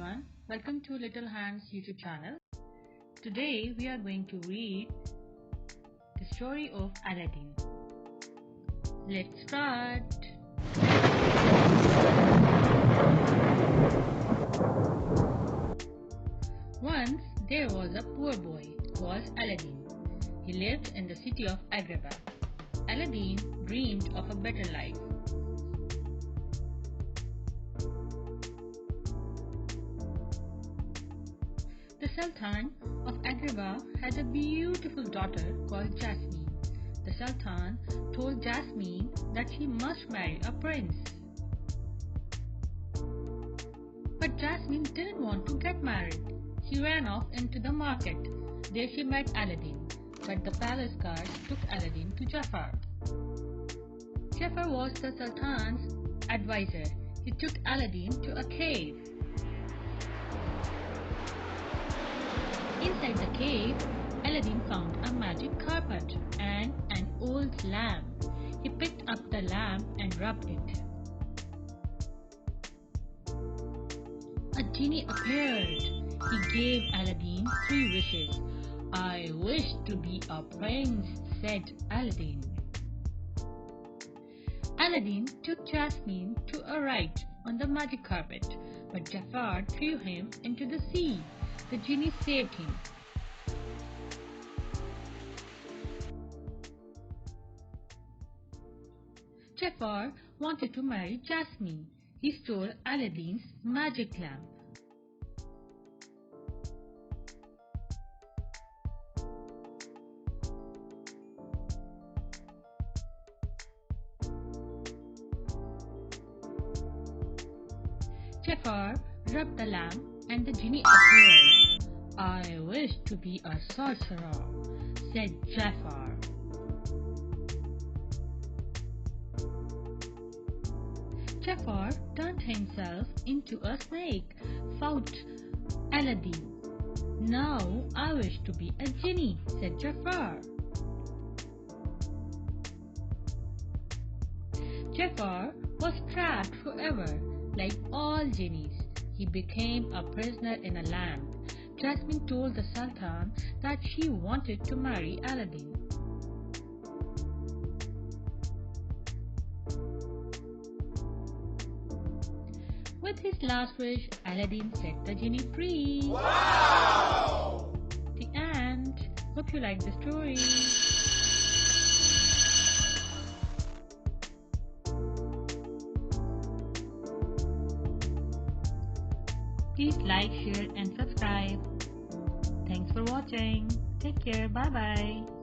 everyone, welcome to Little Hands YouTube channel. Today we are going to read the story of Aladdin. Let's start. Once there was a poor boy called Aladdin. He lived in the city of Agrabah. Aladdin dreamed of a better life. The Sultan of Agrabah had a beautiful daughter called Jasmine. The Sultan told Jasmine that she must marry a prince. But Jasmine didn't want to get married. She ran off into the market. There she met Aladdin, but the palace guards took Aladdin to Jafar. Jafar was the Sultan's advisor. He took Aladdin to a cave. Inside the cave, Aladdin found a magic carpet and an old lamp. He picked up the lamp and rubbed it. A genie appeared. He gave Aladdin 3 wishes. "I wish to be a prince," said Aladdin. Aladdin took Jasmine to a ride on the magic carpet, but Jafar threw him into the sea. The genie saved him. Jafar wanted to marry Jasmine. He stole Aladdin's magic lamp. Jafar rubbed the lamp and the genie appeared. "I wish to be a sorcerer," said Jafar. Jafar turned himself into a snake, fought Aladdin. "Now I wish to be a genie," said Jafar. Jafar was trapped forever, like all genies. He became a prisoner in a lamp. Jasmine told the Sultan that she wanted to marry Aladdin. With his last wish, Aladdin set the genie free. Wow! The end. Hope you like the story. Please like, share and subscribe. Thanks for watching. Take care. Bye bye.